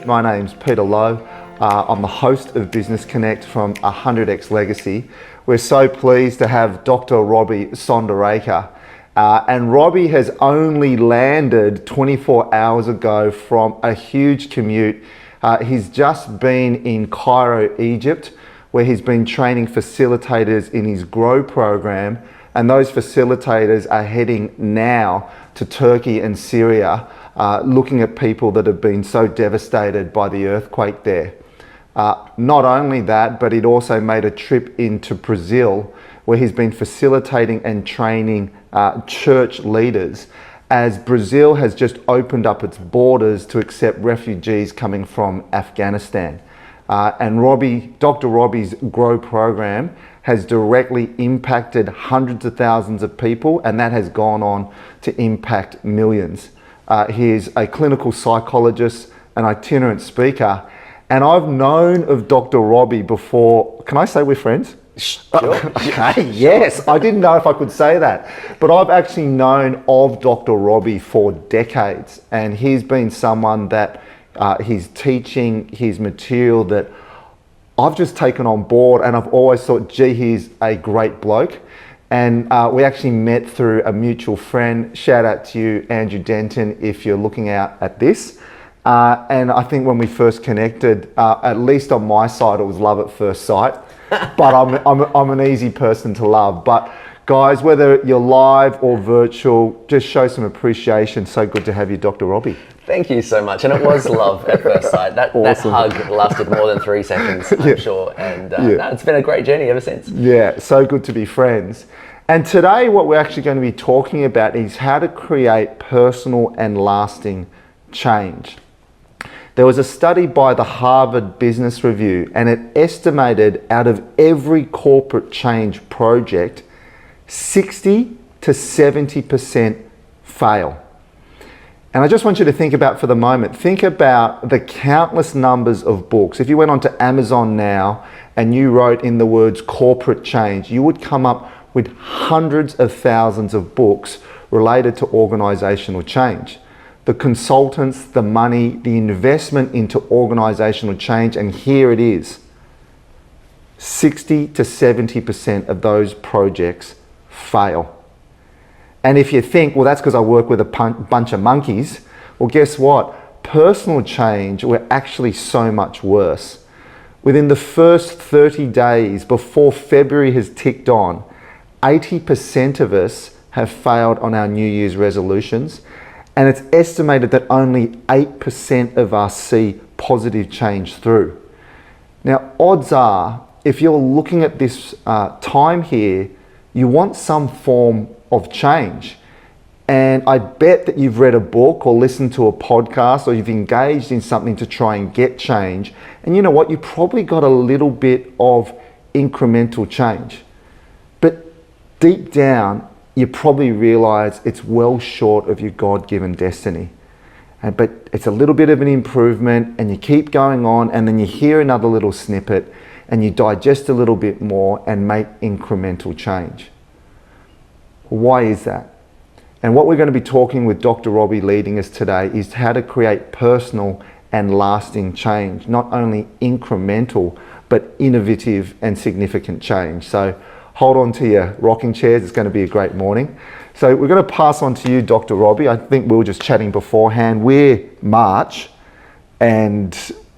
My name's Peter Lowe. I'm the host of Business Connect from 100X Legacy. We're so pleased to have Dr. Robbie Sonderegger. And Robbie has only landed 24 hours ago from a huge commute. He's just been in Cairo, Egypt, where he's been training facilitators in his GROW program. And those facilitators are heading now to Turkey and Syria, looking at people that have been so devastated by the earthquake there. Not only that, but he'd also made a trip into Brazil, where he's been facilitating and training church leaders, as Brazil has just opened up its borders to accept refugees coming from Afghanistan. And Dr. Robbie's GROW program has directly impacted hundreds of thousands of people, and that has gone on to impact millions. He is a clinical psychologist, an itinerant speaker, and I've known of Dr. Robbie before. Can I say we're friends? Sure. Okay, yes, I didn't know if I could say that, but I've actually known of Dr. Robbie for decades, and he's been someone that his teaching, his material that I've just taken on board, and I've always thought, gee, he's a great bloke. And we actually met through a mutual friend. Shout out to you, Andrew Denton, if you're looking out at this. And I think when we first connected, at least on my side, it was love at first sight. But I'm an easy person to love. But guys, whether you're live or virtual, just show some appreciation. So good to have you, Dr. Robbie. Thank you so much. And it was love at first sight. That hug lasted more than 3 seconds, I'm sure. And no, it's been a great journey ever since. Yeah, so good to be friends. And today what we're actually going to be talking about is how to create personal and lasting change. There was a study by the Harvard Business Review, and it estimated out of every corporate change project, 60 to 70% fail. And I just want you to think about for the moment, think about the countless numbers of books. If you went onto Amazon now and you wrote in the words corporate change, you would come up with hundreds of thousands of books related to organizational change. The consultants, the money, the investment into organizational change, and here it is. 60 to 70% of those projects fail. And if you think, well, that's because I work with a bunch of monkeys, well, guess what? Personal change, we're actually so much worse. Within the first 30 days before February has ticked on, 80% of us have failed on our New Year's resolutions. And it's estimated that only 8% of us see positive change through. Now, odds are, if you're looking at this time here, you want some form of change. And I bet that you've read a book or listened to a podcast or you've engaged in something to try and get change. And you know what? You probably got a little bit of incremental change. But deep down, you probably realize it's well short of your God-given destiny. But it's a little bit of an improvement, and you keep going on, and then you hear another little snippet and you digest a little bit more and make incremental change. Why is that? And what we're going to be talking with Dr. Robbie leading us today is how to create personal and lasting change, not only incremental, but innovative and significant change. So hold on to your rocking chairs. It's going to be a great morning. So we're going to pass on to you, Dr. Robbie. I think we were just chatting beforehand. We're March, and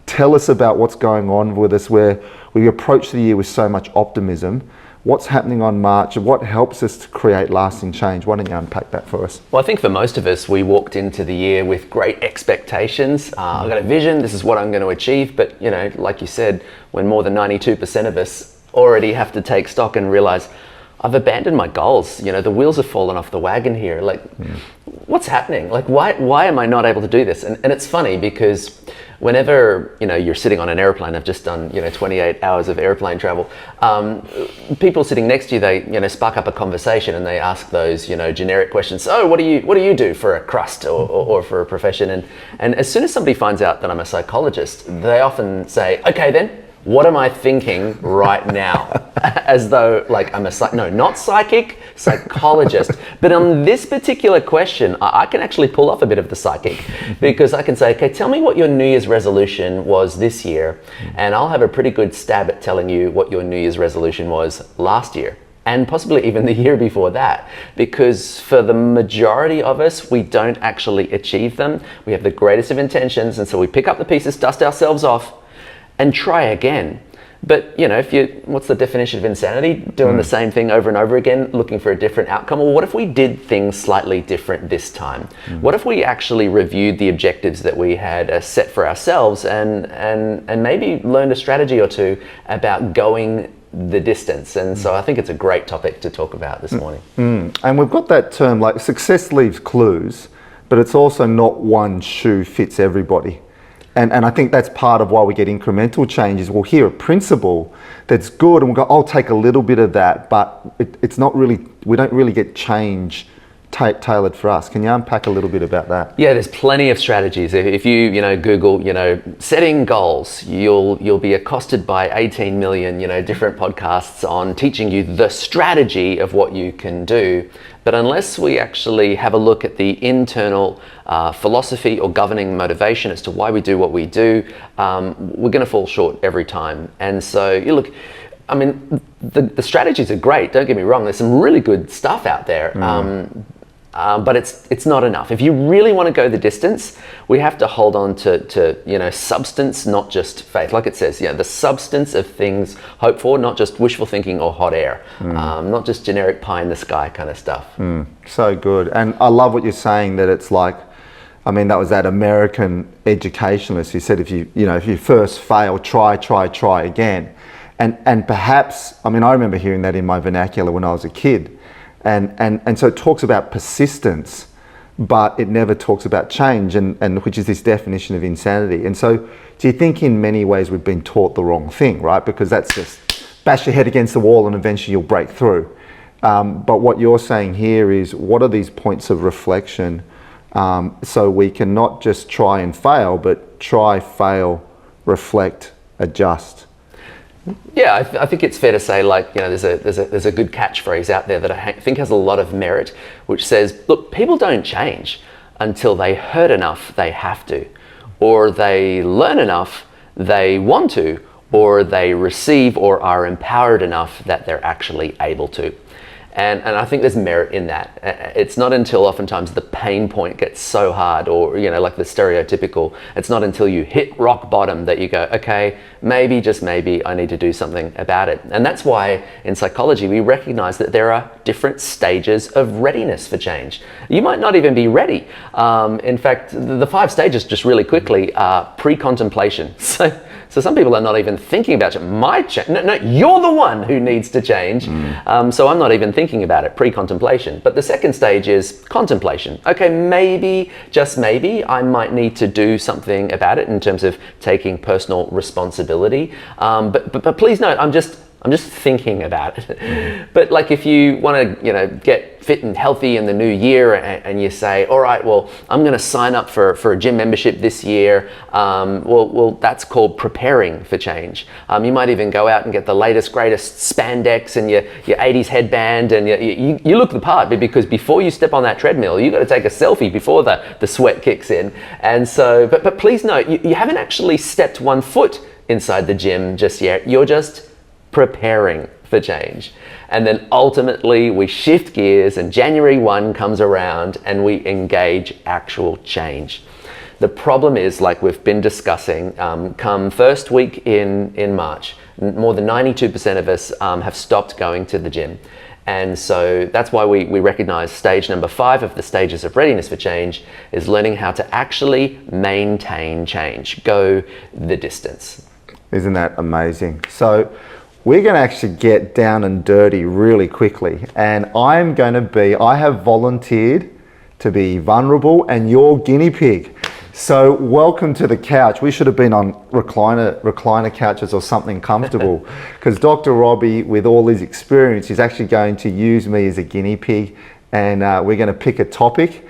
tell us about what's going on with us, where we approach the year with so much optimism. What's happening on March, and what helps us to create lasting change? Why don't you unpack that for us? Well, I think for most of us, we walked into the year with great expectations. I've got a vision, this is what I'm going to achieve. But, you know, like you said, when more than 92% of us already have to take stock and realize, I've abandoned my goals. You know, the wheels have fallen off the wagon here. Like, what's happening? Like, why am I not able to do this? And it's funny because whenever, you know, you're sitting on an airplane, I've just done, 28 hours of airplane travel. People sitting next to you, they, spark up a conversation and they ask those, generic questions. So what do you do for a crust or for a profession? And as soon as somebody finds out that I'm a psychologist, they often say, okay, then what am I thinking right now? as though like I'm not psychic, psychologist. But on this particular question, I can actually pull off a bit of the psychic, because I can say, okay, tell me what your New Year's resolution was this year, and I'll have a pretty good stab at telling you what your New Year's resolution was last year, and possibly even the year before that, because for the majority of us, we don't actually achieve them. We have the greatest of intentions, and so we pick up the pieces, dust ourselves off, and try again. But what's the definition of insanity? Doing the same thing over and over again, looking for a different outcome. Well, what if we did things slightly different this time? What if we actually reviewed the objectives that we had set for ourselves, and maybe learned a strategy or two about going the distance? And so I think it's a great topic to talk about this morning. And we've got that term, like, success leaves clues, but it's also not one shoe fits everybody. And I think that's part of why we get incremental changes. We'll hear a principle that's good and we'll go, I'll take a little bit of that, but it's not really, we don't really get change tailored for us. Can you unpack a little bit about that? Yeah, there's plenty of strategies. If you Google setting goals, you'll be accosted by 18 million different podcasts on teaching you the strategy of what you can do. But unless we actually have a look at the internal philosophy or governing motivation as to why we do what we do, we're going to fall short every time. And so you look, I mean, the strategies are great, don't get me wrong. There's some really good stuff out there. But it's not enough. If you really want to go the distance, we have to hold on to substance, not just faith. Like it says, the substance of things hoped for, not just wishful thinking or hot air, not just generic pie in the sky kind of stuff. So good. And I love what you're saying, that it's like, I mean, that was that American educationalist who said, if you first fail, try again. And perhaps, I mean, I remember hearing that in my vernacular when I was a kid. And so it talks about persistence, but it never talks about change, and which is this definition of insanity. And so do you think in many ways we've been taught the wrong thing, right? Because that's just bash your head against the wall and eventually you'll break through. But what you're saying here is, what are these points of reflection, so we can not just try and fail, but try, fail, reflect, adjust? Yeah, I think it's fair to say, there's a good catchphrase out there that I think has a lot of merit, which says, look, people don't change until they hurt enough they have to, or they learn enough they want to, or they receive or are empowered enough that they're actually able to. And I think there's merit in that. It's not until oftentimes the pain point gets so hard, or, like the stereotypical, it's not until you hit rock bottom that you go, okay, maybe, just maybe, I need to do something about it. And that's why in psychology, we recognize that there are different stages of readiness for change. You might not even be ready. In fact, the 5 stages, just really quickly, are pre-contemplation. So some people are not even thinking about it. No, you're the one who needs to change. So I'm not even thinking about it, pre-contemplation. But the second stage is contemplation. Okay, maybe, just maybe, I might need to do something about it in terms of taking personal responsibility. But please note, I'm just thinking about it. But like, if you want to, get fit and healthy in the new year, and you say, all right, well, I'm going to sign up for a gym membership this year. Well, that's called preparing for change. You might even go out and get the latest, greatest spandex and your 80s headband, and you look the part, because before you step on that treadmill, you got to take a selfie before the sweat kicks in. And so, but please note, you haven't actually stepped one foot inside the gym just yet. You're just preparing for change. And then ultimately we shift gears, and January 1 comes around and we engage actual change. The problem is, like we've been discussing, come first week in March, more than 92% of us have stopped going to the gym. And so that's why we recognize stage number 5 of the stages of readiness for change is learning how to actually maintain change, go the distance. Isn't that amazing? So we're going to actually get down and dirty really quickly. And I have volunteered to be vulnerable and your guinea pig. So welcome to the couch. We should have been on recliner couches or something comfortable, because Dr. Robbie, with all his experience, is actually going to use me as a guinea pig, and we're going to pick a topic.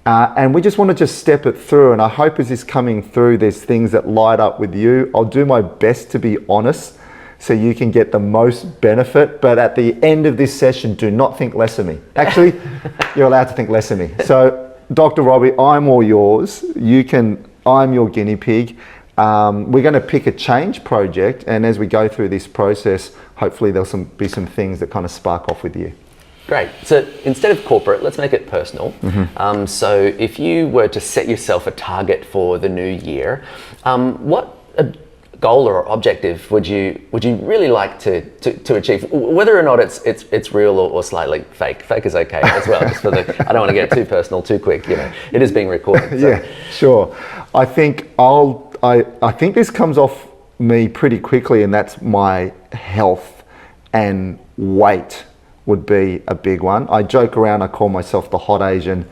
And we just want to step it through. And I hope as this coming through, there's things that light up with you. I'll do my best to be honest, so you can get the most benefit. But at the end of this session, do not think less of me. Actually, you're allowed to think less of me. So, Dr. Robbie, I'm all yours. I'm your guinea pig. We're going to pick a change project, and as we go through this process, hopefully there'll be some things that kind of spark off with you. Great. So instead of corporate, let's make it personal. So if you were to set yourself a target for the new year, what goal or objective would you really like to achieve, whether or not it's real or slightly fake? Fake is okay as well. Just for I don't want to get too personal too quick. It is being recorded. So. Yeah, sure. I think I think this comes off me pretty quickly, and that's my health and weight would be a big one. I joke around, I call myself the hot Asian,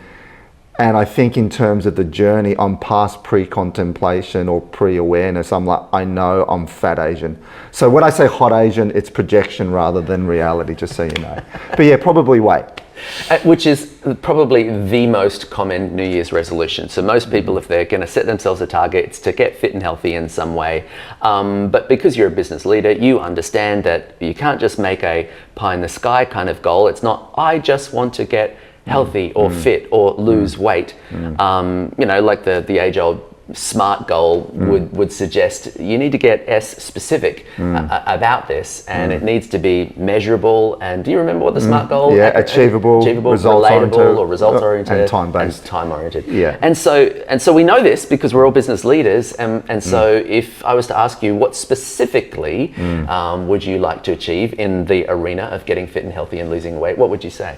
and I think in terms of the journey, I'm past pre-contemplation or pre-awareness. I'm like, I know I'm fat Asian. So when I say hot Asian, it's projection rather than reality, just so you know. But yeah, probably weight. Which is probably the most common New Year's resolution. So most people, if they're going to set themselves a target, it's to get fit and healthy in some way. But because you're a business leader, you understand that you can't just make a pie in the sky kind of goal. It's not, I just want to get healthy or fit or lose weight. Like the age-old SMART goal would suggest you need to get specific about this, and it needs to be measurable. And do you remember what the SMART goal? Yeah, achievable, relatable, or results oriented, and time-based, and time oriented. Yeah. And so we know this because we're all business leaders. And so if I was to ask you, what specifically would you like to achieve in the arena of getting fit and healthy and losing weight? What would you say?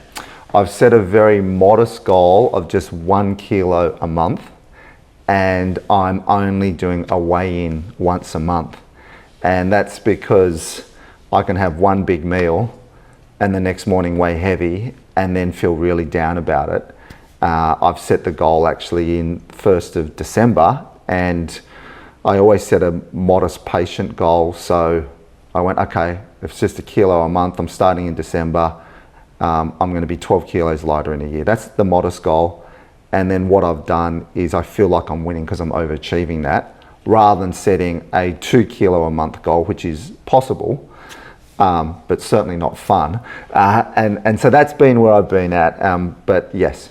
I've set a very modest goal of just 1 kilo a month. And I'm only doing a weigh-in once a month. And that's because I can have one big meal and the next morning weigh heavy and then feel really down about it. I've set the goal actually in 1st of December, and I always set a modest patient goal. So I went, okay, if it's just 1 kilo a month, I'm starting in December, I'm going to be 12 kilos lighter in a year. That's the modest goal. And then what I've done is I feel like I'm winning because I'm overachieving that, rather than setting a 2 kilo a month goal, which is possible, but certainly not fun. And so that's been where I've been at, but yes.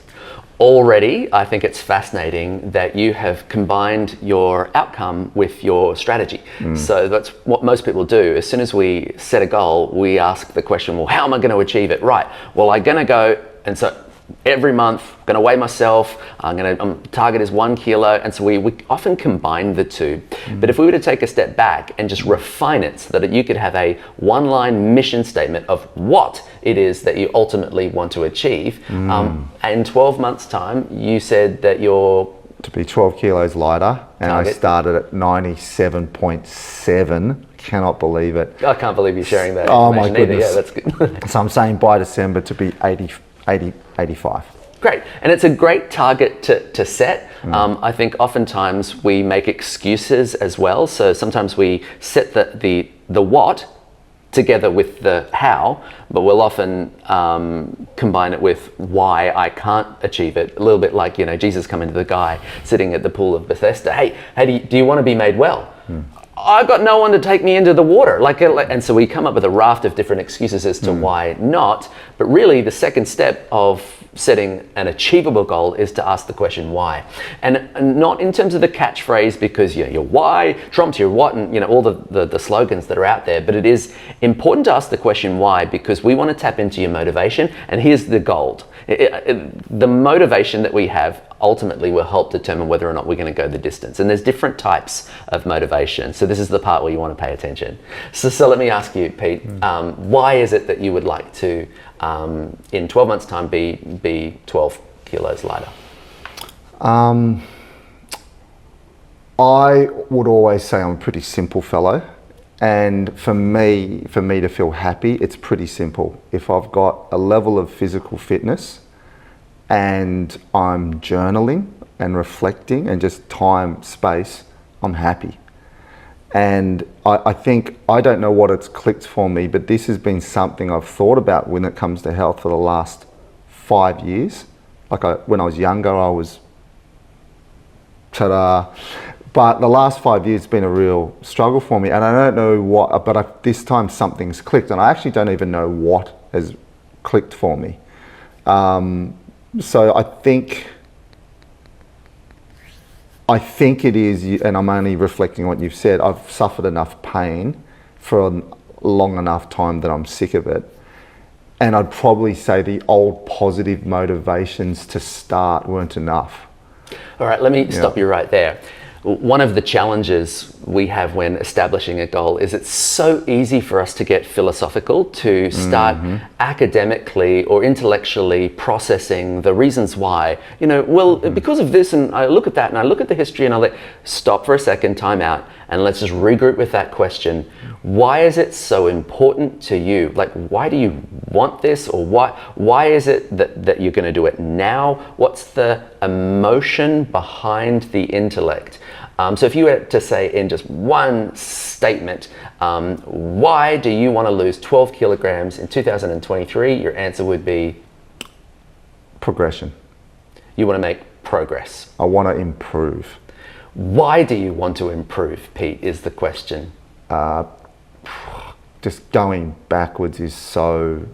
Already, I think it's fascinating that you have combined your outcome with your strategy. So that's what most people do. As soon as we set a goal, we ask the question, well, how am I going to achieve it? Right, well, I'm going to go, and so every month, I'm going to weigh myself, target is 1 kilo, and so we often combine the two. But if we were to take a step back and just refine it so that you could have a one-line mission statement of what it is that you ultimately want to achieve, in 12 months' time, you said that you're... To be 12 kilos lighter, and target. I started at 97.7. Cannot believe it. I can't believe you're sharing that Oh my information either. goodness. Yeah, that's good. So I'm saying by December to be 85. Great, and it's a great target to set. I think oftentimes we make excuses as well. So sometimes we set the what together with the how, but we'll often combine it with why I can't achieve it. A little bit like, Jesus coming to the guy sitting at the pool of Bethesda. Hey, do you want to be made well? I've got no one to take me into the water. And so we come up with a raft of different excuses as to why not. But really, the second step of setting an achievable goal is to ask the question why, and not in terms of the catchphrase, because your why trumps your what, and all the slogans that are out there. But it is important to ask the question why, because we want to tap into your motivation. And here's the gold: the motivation that we have ultimately will help determine whether or not we're going to go the distance. And there's different types of motivation. So this is the part where you want to pay attention. So let me ask you, Pete, why is it that you would like to, in 12 months' time, be 12 kilos lighter? I would always say I'm a pretty simple fellow. And for me to feel happy, it's pretty simple. If I've got a level of physical fitness and I'm journaling and reflecting and just time, space, I'm happy. And I think, I don't know what it's clicked for me, but this has been something I've thought about when it comes to health for the last 5 years. When I was younger, I was, But the last 5 years has been a real struggle for me, and I don't know what, but this time something's clicked, and I actually don't even know what has clicked for me. So I think it is, and I'm only reflecting what you've said, I've suffered enough pain for a long enough time that I'm sick of it. And I'd probably say the old positive motivations to start weren't enough. All right, let me stop you right there. One of the challenges we have when establishing a goal is it's so easy for us to get philosophical, to start academically or intellectually processing the reasons why. You know, well, because of this, and I look at that, and I look at the history, and I'll stop for a second, time out, and let's just regroup with that question. Why is it so important to you? Like, why do you want this, or why is it that you're going to do it now? What's the emotion behind the intellect? So if you were to say in just one statement, why do you want to lose 12 kilograms in 2023? Your answer would be? Progression. You want to make progress. I want to improve. Why do you want to improve, Pete, is the question. Just going backwards is so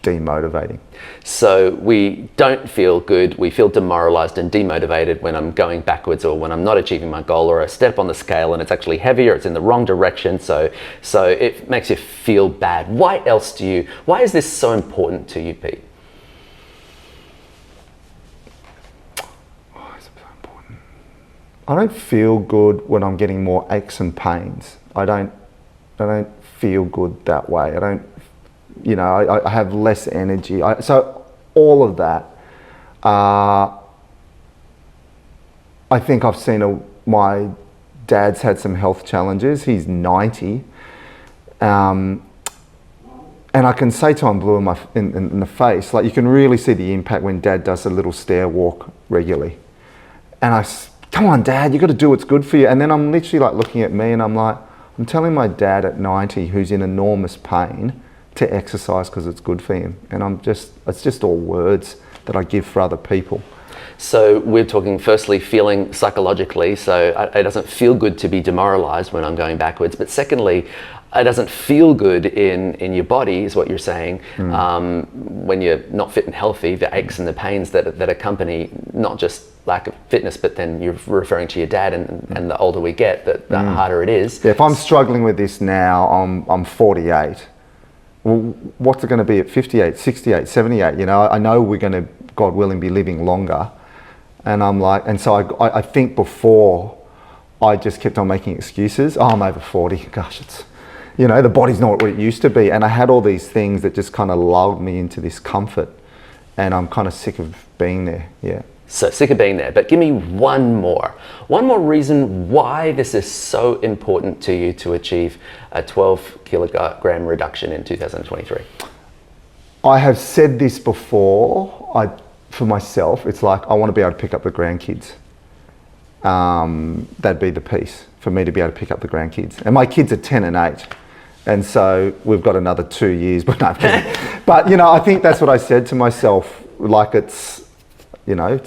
demotivating. So we don't feel good, we feel demoralized and demotivated when I'm going backwards, or when I'm not achieving my goal, or a step on the scale and it's actually heavier, it's in the wrong direction, so it makes you feel bad. Why is this so important to you, Pete? Why is it so important? I don't feel good when I'm getting more aches and pains. I don't feel good that way. I have less energy. So all of that, I think I've seen my dad's had some health challenges. He's 90. And I can say till I'm blue in the face, like you can really see the impact when Dad does a little stair walk regularly. And come on, Dad, you got to do what's good for you. And then I'm literally like looking at me and I'm like, I'm telling my dad at 90, who's in enormous pain, to exercise because it's good for him. And it's just all words that I give for other people. So we're talking firstly feeling psychologically, so it doesn't feel good to be demoralized when I'm going backwards. But secondly, it doesn't feel good in your body, is what you're saying. When you're not fit and healthy, the aches and the pains that accompany not just lack of fitness, but then you're referring to your dad, and the older we get, the harder it is. Yeah, if I'm struggling with this now, I'm 48. Well, what's it going to be at 58, 68, 78? You know, I know we're going to, God willing, be living longer. And I'm like, and so I think before I just kept on making excuses. Oh, I'm over 40. Gosh, the body's not what it used to be. And I had all these things that just kind of lulled me into this comfort. And I'm kind of sick of being there. Yeah. So sick of being there, but give me one more reason why this is so important to you to achieve a 12 kilogram reduction in 2023. I have said this before, for myself, it's like I want to be able to pick up the grandkids. That'd be the piece, for me to be able to pick up the grandkids. And my kids are 10 and 8. And so we've got another 2 years, but no, I'm kidding. But, I think that's what I said to myself, like it's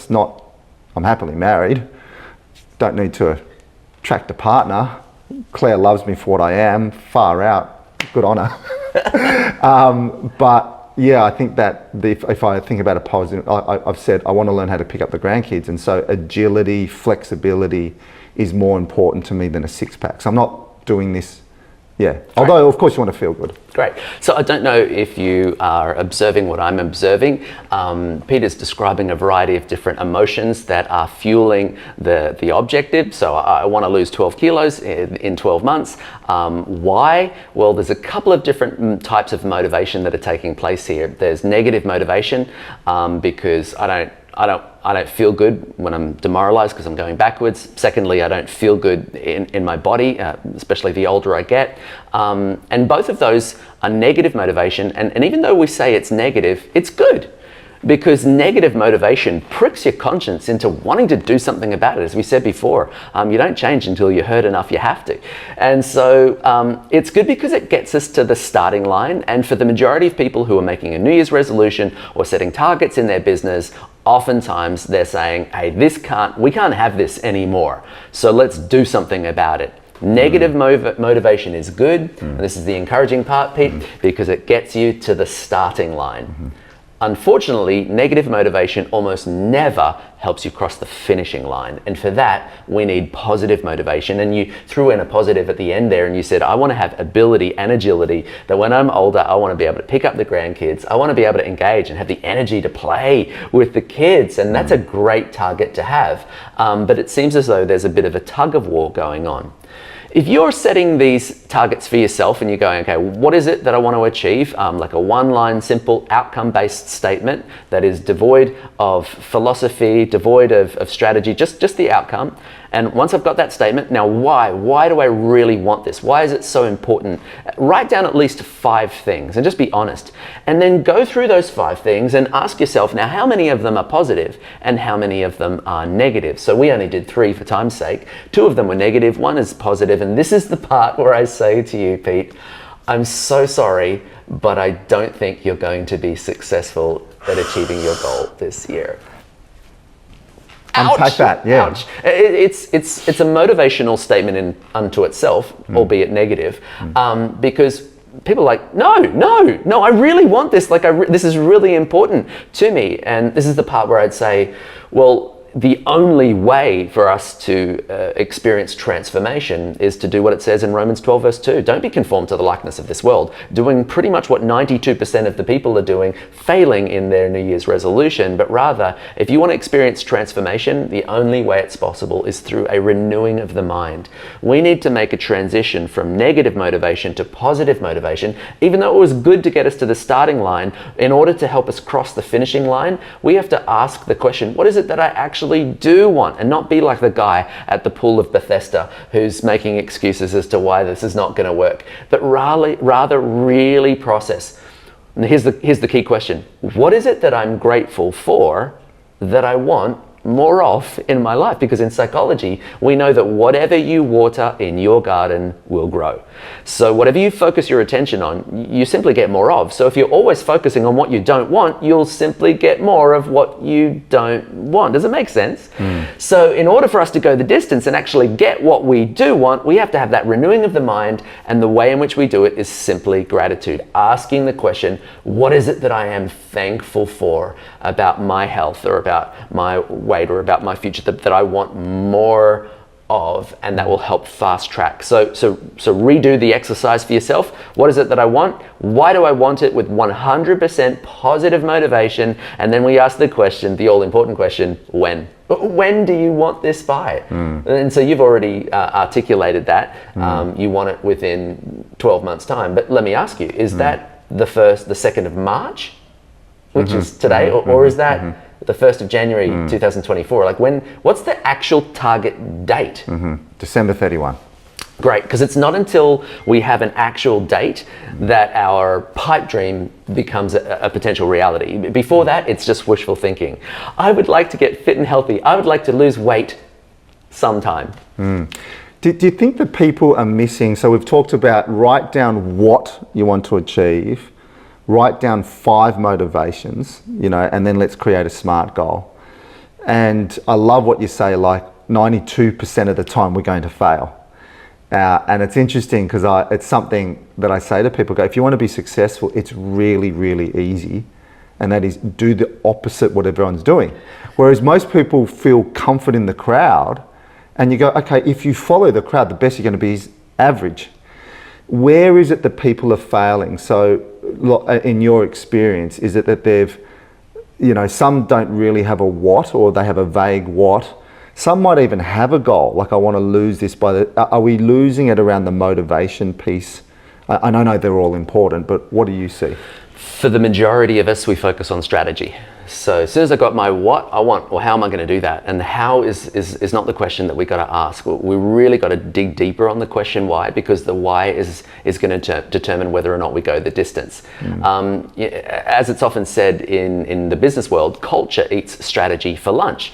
not, I'm happily married, don't need to attract a partner. Claire loves me for what I am, far out, good on her. But yeah, I think that if I think about a positive, I've said I want to learn how to pick up the grandkids, and so agility, flexibility is more important to me than a six pack. So I'm not doing this. Yeah, although of course you want to feel good. Great. So I don't know if you are observing what I'm observing. Peter's describing a variety of different emotions that are fueling the objective. So I want to lose 12 kilos in 12 months. Why? Well, there's a couple of different types of motivation that are taking place here. There's negative motivation because I don't feel good when I'm demoralized because I'm going backwards. Secondly, I don't feel good in my body, especially the older I get. And both of those are negative motivation. And even though we say it's negative, it's good. because negative motivation pricks your conscience into wanting to do something about it. As we said before, you don't change until you're hurt enough you have to. And so it's good because it gets us to the starting line. And for the majority of people who are making a New Year's resolution or setting targets in their business, oftentimes they're saying, hey, we can't have this anymore. So let's do something about it. Negative motivation is good, and this is the encouraging part, Pete, because it gets you to the starting line. Unfortunately, negative motivation almost never helps you cross the finishing line. And for that, we need positive motivation. And you threw in a positive at the end there and you said, I want to have ability and agility that when I'm older, I want to be able to pick up the grandkids. I want to be able to engage and have the energy to play with the kids. And that's a great target to have. But it seems as though there's a bit of a tug of war going on. If you're setting these targets for yourself and you're going, okay, what is it that I want to achieve? Like a one-line, simple, outcome-based statement that is devoid of philosophy, devoid of strategy, just the outcome. And once I've got that statement, now why? Why do I really want this? Why is it so important? Write down at least 5 things and just be honest. And then go through those 5 things and ask yourself, now how many of them are positive and how many of them are negative? So we only did 3 for time's sake. 2 of them were negative, 1 is positive. And this is the part where I say to you, Pete, I'm so sorry, but I don't think you're going to be successful at achieving your goal this year. Unpack that, yeah. Ouch. It's a motivational statement unto itself, albeit negative, because people are like, no, I really want this. Like, this is really important to me. And this is the part where I'd say, well, the only way for us to experience transformation is to do what it says in Romans 12 verse 2. Don't be conformed to the likeness of this world, doing pretty much what 92% of the people are doing, failing in their New Year's resolution. But rather, if you want to experience transformation, the only way it's possible is through a renewing of the mind. We need to make a transition from negative motivation to positive motivation. Even though it was good to get us to the starting line, in order to help us cross the finishing line, we have to ask the question, what is it that I actually do want, and not be like the guy at the pool of Bethesda who's making excuses as to why this is not going to work, but rather really process. And here's the key question. What is it that I'm grateful for that I want more of in my life? Because in psychology, we know that whatever you water in your garden will grow. So whatever you focus your attention on, you simply get more of. So if you're always focusing on what you don't want, you'll simply get more of what you don't want. Does it make sense? So in order for us to go the distance and actually get what we do want, we have to have that renewing of the mind, and the way in which we do it is simply gratitude. Asking the question, what is it that I am thankful for about my health or about my weight or about my future that I want more of, and that will help fast track. So redo the exercise for yourself. What is it that I want? Why do I want it? With 100% positive motivation. And then we ask the question, the all-important question, when? When do you want this by? And so you've already articulated that. You want it within 12 months' time. But let me ask you, is that the 2nd of March, which is today, or is that the 1st of January 2024? Like, what's the actual target date? December 31. Great, because it's not until we have an actual date that our pipe dream becomes a potential reality. Before that, it's just wishful thinking. I would like to get fit and healthy. I would like to lose weight sometime. Do you think that people are missing? So we've talked about write down what you want to achieve, write down 5 motivations, and then let's create a SMART goal. And I love what you say, like 92% of the time we're going to fail. And it's interesting because it's something that I say to people, if you want to be successful, it's really, really easy. And that is, do the opposite what everyone's doing. Whereas most people feel comfort in the crowd, and you go, okay, if you follow the crowd, the best you're going to be is average. Where is it that people are failing? So in your experience, is it that they've, some don't really have a what, or they have a vague what? Some might even have a goal, like I want to lose this are we losing it around the motivation piece? I know they're all important, but what do you see? For the majority of us, we focus on strategy. So as soon as I got my what I want, well, how am I going to do that? And the how is not the question that we got to ask. We really got to dig deeper on the question why, because the why is going to determine whether or not we go the distance. As it's often said in the business world, culture eats strategy for lunch.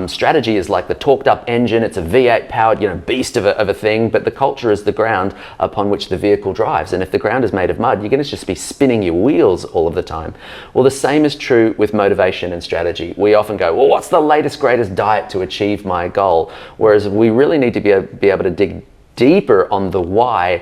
Strategy is like the talked up engine. It's a V8 powered, beast of a thing, but the culture is the ground upon which the vehicle drives. And if the ground is made of mud, you're going to just be spinning your wheels all of the time. Well, the same is true with motivation and strategy. We often go, well, what's the latest, greatest diet to achieve my goal? Whereas we really need to be able to dig deeper on the why,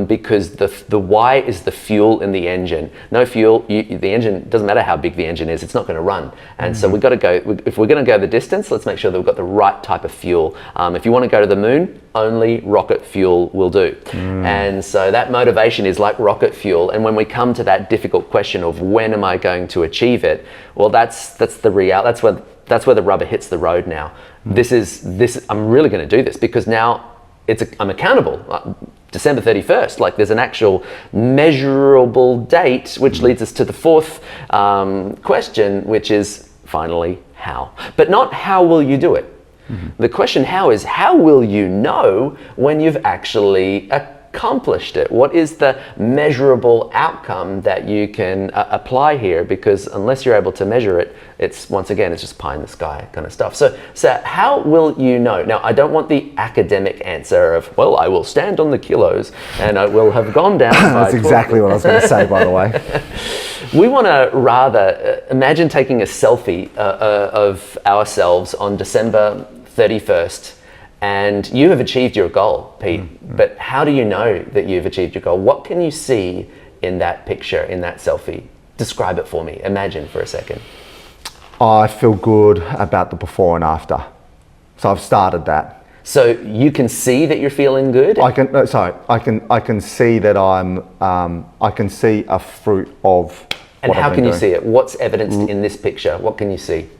because the why is the fuel in the engine. No fuel, the engine, doesn't matter how big the engine is, it's not going to run. And so we've got to go, if we're going to go the distance, let's make sure that we've got the right type of fuel. If you want to go to the moon, only rocket fuel will do. And so that motivation is like rocket fuel. And when we come to that difficult question of when am I going to achieve it, well, that's the reality. That's where the rubber hits the road now. I'm really going to do this because now I'm accountable. December 31st, like there's an actual measurable date, which leads us to the fourth question, which is finally how. But not how will you do it? The question how is, how will you know when you've actually accomplished it? What is the measurable outcome that you can apply here? Because unless you're able to measure it, it's just pie in the sky kind of stuff. So how will you know? Now, I don't want the academic answer of, well, I will stand on the kilos and I will have gone down. That's exactly what I was going to say, by the way. We want to rather imagine taking a selfie of ourselves on December 31st. And you have achieved your goal, Pete, but how do you know that you've achieved your goal? What can you see in that picture, in that selfie? Describe it for me. Imagine for a second. I feel good about the before and after. So I've started that. So you can see that you're feeling good? I can see that I can see a fruit of and what how I've can been you doing. see it? What's evidenced in this picture? What can you see?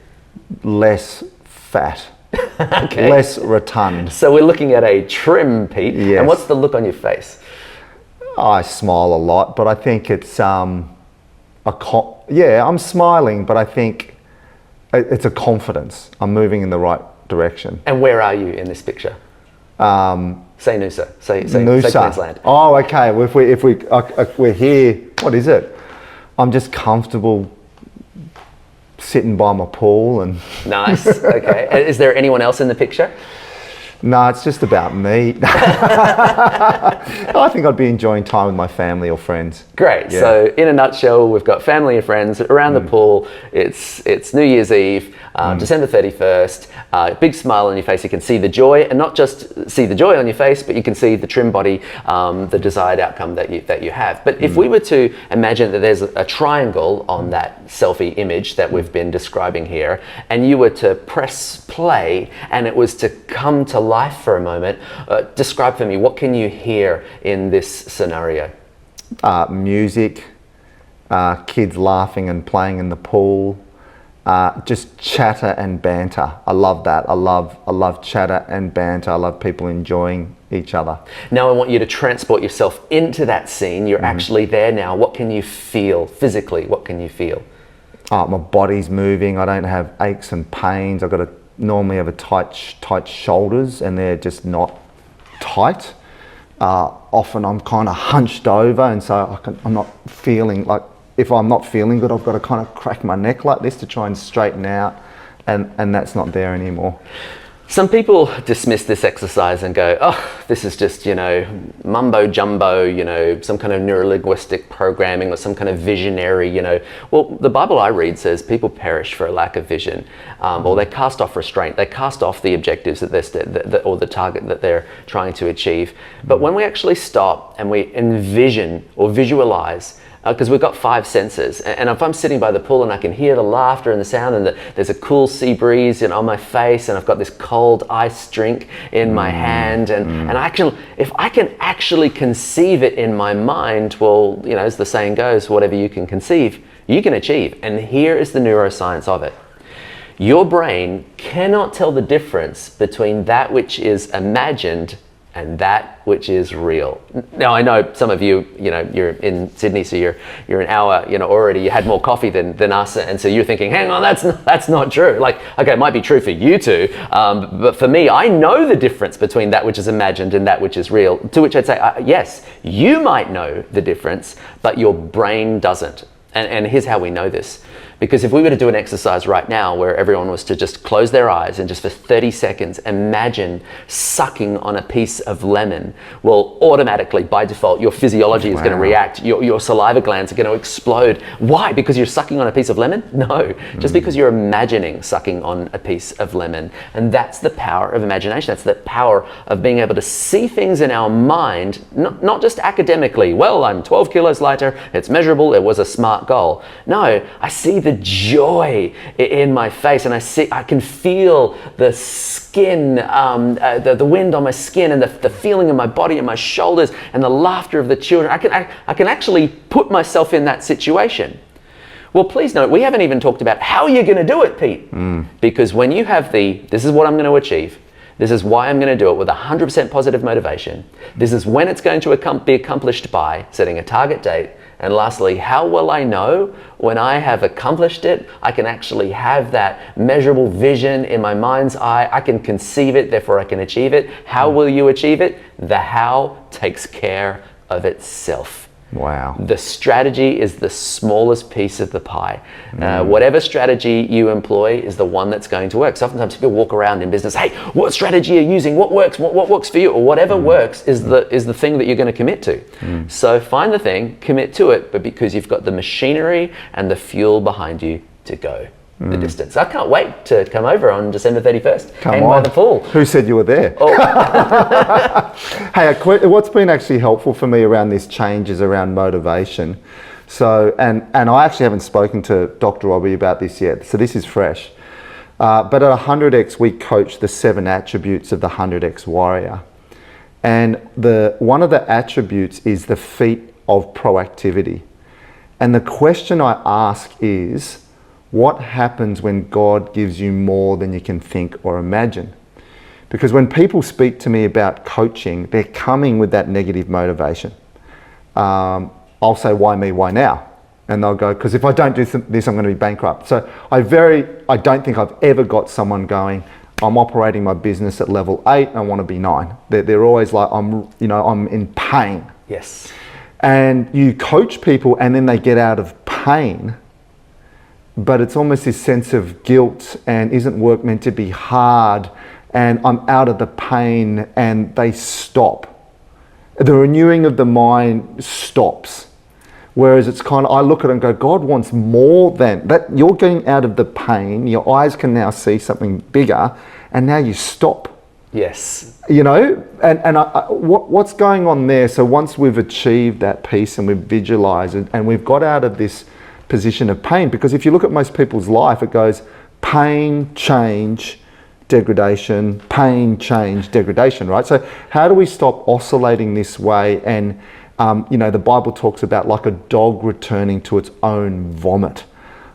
Less fat. Okay. Less rotund. So we're looking at a trim, Pete. Yes. And what's the look on your face? I smile a lot, but I think it's I'm smiling, but I think it's a confidence. I'm moving in the right direction. And where are you in this picture? Say Noosa. Say Noosa. Queensland. Oh, okay. Well, if we're here, what is it? I'm just comfortable sitting by my pool and. Nice. Okay. Is there anyone else in the picture? No, it's just about me. I think I'd be enjoying time with my family or friends. Great. Yeah. So in a nutshell, we've got family and friends around the pool. It's New Year's Eve, December 31st. Big smile on your face. You can see the joy, and not just see the joy on your face, but you can see the trim body, the desired outcome that you have. But if we were to imagine that there's a triangle on that selfie image that we've been describing here, and you were to press play, and it was to come to life for a moment, describe for me, what can you hear in this scenario? Music, kids laughing and playing in the pool, just chatter and banter. I love that. I love chatter and banter. I love people enjoying each other. Now I want you to transport yourself into that scene. You're actually there now. What can you feel physically? What can you feel? My body's moving. I don't have aches and pains. I've got normally have a tight shoulders, and they're just not tight. Often I'm kind of hunched over, and so I'm not feeling like, if I'm not feeling good, I've got to kind of crack my neck like this to try and straighten out, and that's not there anymore. Some people dismiss this exercise and go, oh, this is just, mumbo jumbo, some kind of neurolinguistic programming or some kind of visionary, Well, the Bible I read says people perish for a lack of vision, or they cast off restraint. They cast off the objectives that or the target that they're trying to achieve. But when we actually stop and we envision or visualize, because we've got 5 senses, and if I'm sitting by the pool and I can hear the laughter and the sound, and there's a cool sea breeze on my face, and I've got this cold ice drink in my hand, and if I can actually conceive it in my mind, well, as the saying goes, whatever you can conceive, you can achieve. And here is the neuroscience of it. Your brain cannot tell the difference between that which is imagined and that which is real. Now I know some of you, you're in Sydney, so you're an hour, already you had more coffee than us, and so you're thinking, hang on, that's not true. Like, okay, it might be true for you two, but for me, I know the difference between that which is imagined and that which is real. To which I'd say, yes, you might know the difference, but your brain doesn't. And here's how we know this. Because if we were to do an exercise right now where everyone was to just close their eyes and just for 30 seconds imagine sucking on a piece of lemon, well, automatically, by default, your physiology is going to react. Your saliva glands are going to explode. Why? Because you're sucking on a piece of lemon? No, just because you're imagining sucking on a piece of lemon. And that's the power of imagination. That's the power of being able to see things in our mind, not just academically. Well, I'm 12 kilos lighter, it's measurable, it was a smart goal. No, I see the joy in my face, and I can feel the skin, the wind on my skin, and the feeling in my body and my shoulders, and the laughter of the children. I can actually put myself in that situation. Well, please note, we haven't even talked about how you're going to do it, Pete. Because when you have this is what I'm going to achieve, this is why I'm going to do it with 100% positive motivation, this is when it's going to be accomplished by setting a target date, and lastly, how will I know when I have accomplished it? I can actually have that measurable vision in my mind's eye. I can conceive it, therefore I can achieve it. How will you achieve it? The how takes care of itself. Wow. The strategy is the smallest piece of the pie. Whatever strategy you employ is the one that's going to work. So oftentimes people walk around in business, hey, what strategy are you using? What works? What works for you? Or whatever works is the thing that you're going to commit to. So find the thing, commit to it, but because you've got the machinery and the fuel behind you to go the distance. I can't wait to come over on December 31st. Come on. By the pool. Who said you were there? Oh. Hey, what's been actually helpful for me around this change is around motivation. So, and I actually haven't spoken to Dr. Robbie about this yet, so this is fresh. But at 100X, we coach the 7 attributes of the 100X warrior. And one of the attributes is the feat of proactivity. And the question I ask is, what happens when God gives you more than you can think or imagine? Because when people speak to me about coaching, they're coming with that negative motivation. I'll say, why me, why now? And they'll go, because if I don't do this, I'm going to be bankrupt. So I don't think I've ever got someone going, I'm operating my business at level 8, I want to be 9. They're always like, I'm in pain. Yes. And you coach people and then they get out of pain, but it's almost this sense of guilt and isn't work meant to be hard, and I'm out of the pain, and they stop. The renewing of the mind stops. Whereas it's kind of, I look at it and go, God wants more than that. You're getting out of the pain, your eyes can now see something bigger, and now you stop. Yes. And what's going on there? So once we've achieved that peace and we've visualized it and we've got out of this position of pain, because if you look at most people's life, it goes pain, change, degradation, pain, change, degradation, right? So how do we stop oscillating this way? And the Bible talks about like a dog returning to its own vomit.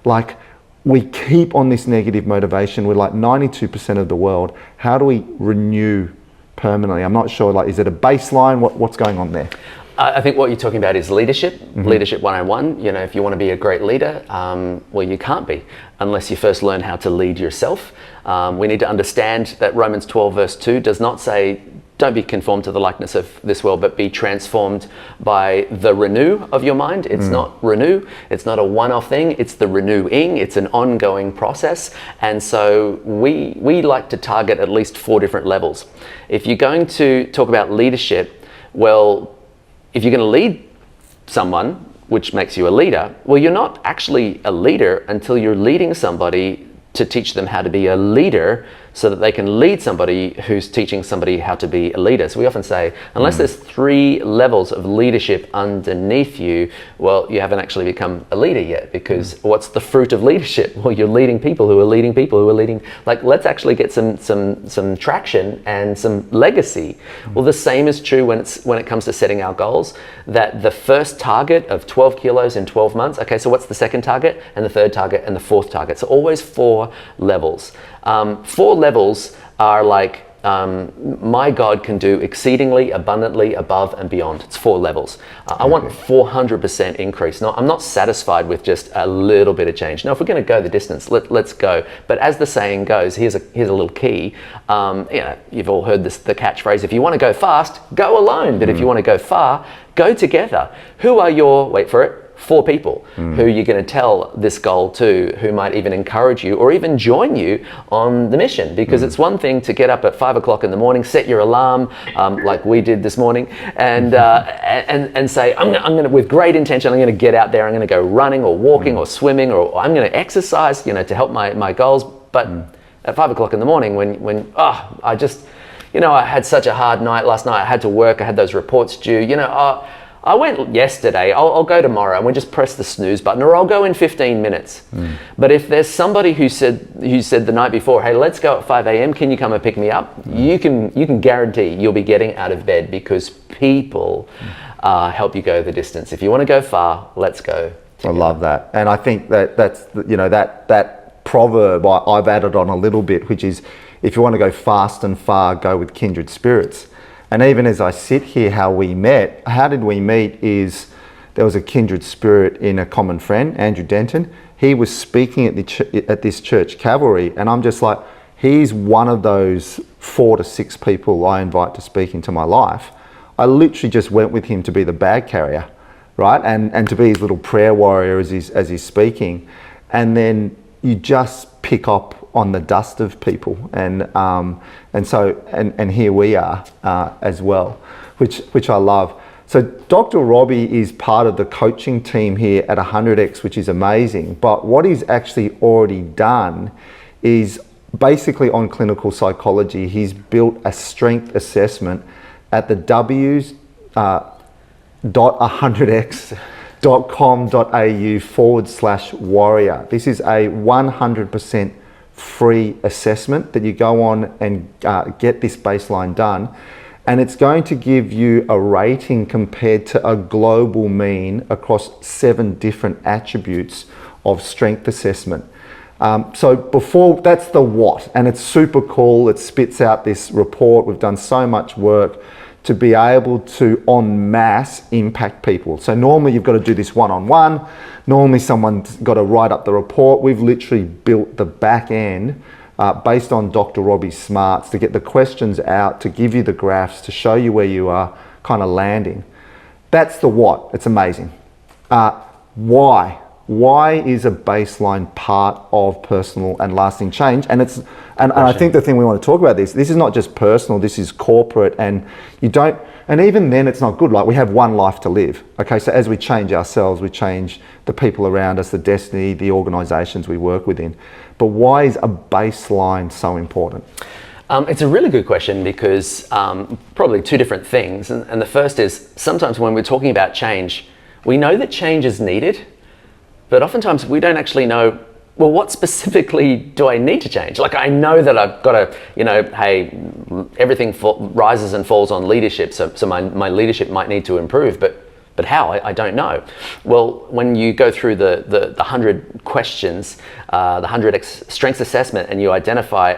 Like we keep on this negative motivation. We're like 92% of the world. How do we renew permanently? I'm not sure, like, is it a baseline? What's going on there? I think what you're talking about is leadership, leadership 101. If you want to be a great leader, well, you can't be unless you first learn how to lead yourself. We need to understand that Romans 12 verse 2 does not say, don't be conformed to the likeness of this world, but be transformed by the renew of your mind. It's not renew. It's not a one-off thing. It's the renewing. It's an ongoing process. And so we like to target at least 4 different levels. If you're going to talk about leadership, well, if you're going to lead someone, which makes you a leader, well, you're not actually a leader until you're leading somebody to teach them how to be a leader, so that they can lead somebody who's teaching somebody how to be a leader. So we often say, unless there's 3 levels of leadership underneath you, well, you haven't actually become a leader yet, because what's the fruit of leadership? Well, you're leading people who are leading people who are leading. Like, let's actually get some traction and some legacy. Well, the same is true when it comes to setting our goals, that the first target of 12 kilos in 12 months, okay, so what's the second target and the third target and the fourth target? So always 4 levels. 4 levels are like my God can do exceedingly, abundantly, above and beyond. It's 4 levels. I want 400% increase. No, I'm not satisfied with just a little bit of change. Now, if we're going to go the distance, let's go. But as the saying goes, here's a little key. You've all heard the catchphrase, if you want to go fast, go alone. But if you want to go far, go together. Who are your, wait for it, 4 people who you're going to tell this goal to, who might even encourage you or even join you on the mission? Because it's one thing to get up at 5 o'clock in the morning, set your alarm like we did this morning, and say, I'm going to, with great intention, I'm going to get out there, I'm going to go running or walking or swimming, or I'm going to exercise, to help my goals. But at 5 o'clock in the morning, when I had such a hard night last night, I had to work, I had those reports due, I went yesterday, I'll go tomorrow, and we just press the snooze button, or I'll go in 15 minutes. But if there's somebody who said the night before, hey, let's go at 5 a.m., can you come and pick me up? You can guarantee you'll be getting out of bed, because people help you go the distance. If you want to go far, let's go together. I love that. And I think that's that proverb I've added on a little bit, which is, if you want to go fast and far, go with kindred spirits. And even as I sit here, how did we meet is there was a kindred spirit in a common friend, Andrew Denton. He was speaking at this church, Calvary, and I'm just like, he's one of those 4 to 6 people I invite to speak into my life. I literally just went with him to be the bag carrier, right? And to be his little prayer warrior as he's speaking. And then you just pick up on the dust of people, and here we are as well, which I love. So Dr. Robbie is part of the coaching team here at 100X, which is amazing. But what he's actually already done is basically on clinical psychology. He's built a strength assessment at the w.100x.com.au/warrior. This is a 100% free assessment that you go on and get this baseline done, and it's going to give you a rating compared to a global mean across 7 different attributes of strength assessment. So before, that's the what, and it's super cool. It spits out this report. We've done so much work to be able to en masse impact people. So normally you've got to do this one-on-one. Normally someone's got to write up the report. We've literally built the back end based on Dr. Robbie's smarts to get the questions out, to give you the graphs, to show you where you are kind of landing. That's the what. It's amazing. Why? Why is a baseline part of personal and lasting change? And I think the thing we want to talk about this is not just personal, this is corporate, and even then it's not good. Like, we have one life to live. Okay, so as we change ourselves, we change the people around us, the destiny, the organizations we work within. But why is a baseline so important? It's a really good question, because probably 2 different things. And the first is, sometimes when we're talking about change, we know that change is needed, but oftentimes we don't actually know, well, what specifically do I need to change? Like, I know that I've got to, hey, everything rises and falls on leadership, so my leadership might need to improve, but how? I don't know. Well, when you go through the 100 questions, the 100X strengths assessment, and you identify,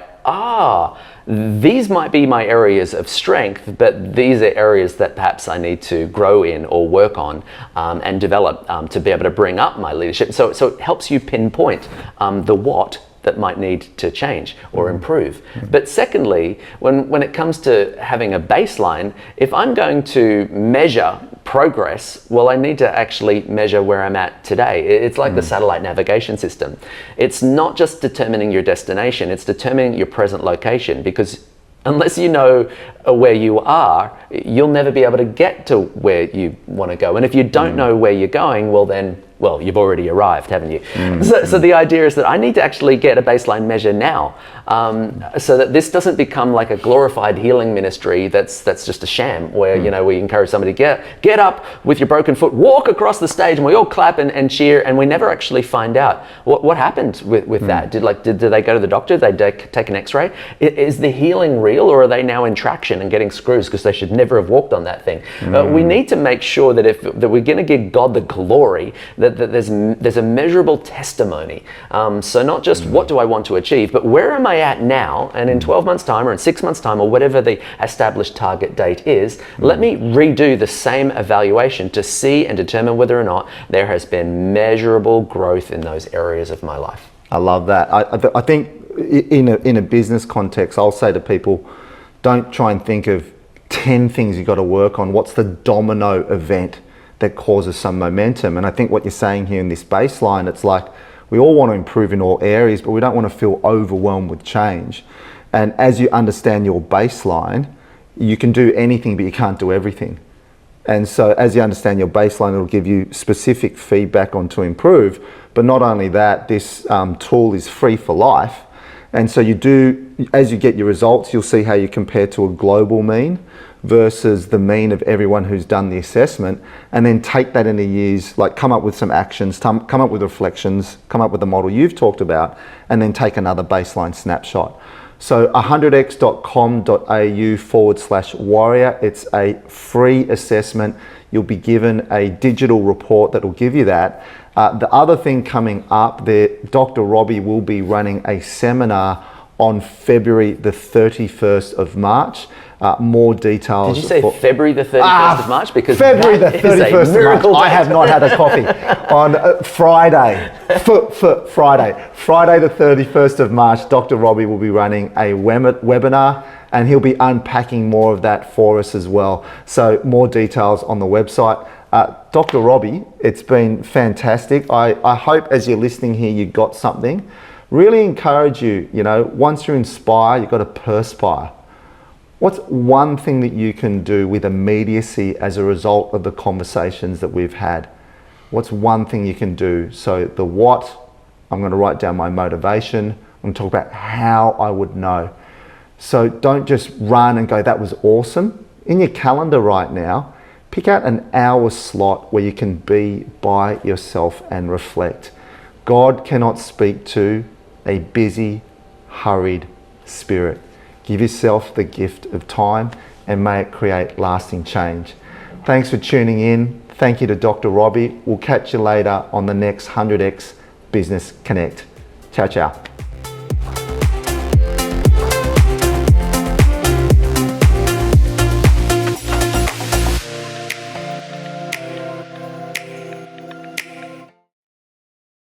these might be my areas of strength, but these are areas that perhaps I need to grow in or work on and develop to be able to bring up my leadership. So it helps you pinpoint the what that might need to change or improve. But secondly, when it comes to having a baseline, if I'm going to measure progress, well, I need to actually measure where I'm at today. It's like the satellite navigation system. It's not just determining your destination, it's determining your present location, because unless you know where you are, you'll never be able to get to where you want to go. And if you don't know where you're going, well, you've already arrived, haven't you? So the idea is that I need to actually get a baseline measure now, so that this doesn't become like a glorified healing ministry that's just a sham, where we encourage somebody to get up with your broken foot, walk across the stage, and we all clap and cheer, and we never actually find out what happened with that. Did they go to the doctor? Did they take an X-ray? Is the healing real, or are they now in traction and getting screws because they should never have walked on that thing? We need to make sure that that we're going to give God the glory, that that there's a measurable testimony. So not just what do I want to achieve, but where am I at now? And in 12 months' time or in 6 months' time or whatever the established target date is, let me redo the same evaluation to see and determine whether or not there has been measurable growth in those areas of my life. I love that. I think in a business context, I'll say to people, don't try and think of 10 things you've got to work on. What's the domino event that causes some momentum? And I think what you're saying here in this baseline, it's like we all want to improve in all areas, but we don't want to feel overwhelmed with change. And as you understand your baseline, you can do anything, but you can't do everything. And so as you understand your baseline, it'll give you specific feedback on to improve. But not only that, this tool is free for life. And so as you get your results, you'll see how you compare to a global mean versus the mean of everyone who's done the assessment, and then take that into years, like come up with some actions, come up with reflections, come up with the model you've talked about, and then take another baseline snapshot. So 100x.com.au/warrior, it's a free assessment. You'll be given a digital report that will give you that. The other thing coming up there, Dr. Robbie will be running a seminar on February the 31st of March. More details. Did you say February the 31st of March? Because February the 31st of March. I have not had a coffee. On Friday, Friday the 31st of March, Dr. Robbie will be running a webinar, and he'll be unpacking more of that for us as well. So more details on the website. Dr. Robbie, it's been fantastic. I hope as you're listening here, you got something. Really encourage you, once you inspire, you've got to perspire. What's one thing that you can do with immediacy as a result of the conversations that we've had? What's one thing you can do? So the what, I'm going to write down my motivation. I'm going to talk about how I would know. So don't just run and go, that was awesome. In your calendar right now, pick out an hour slot where you can be by yourself and reflect. God cannot speak to a busy, hurried spirit. Give yourself the gift of time and may it create lasting change. Thanks for tuning in. Thank you to Dr. Robbie. We'll catch you later on the next 100x Business Connect. Ciao, ciao.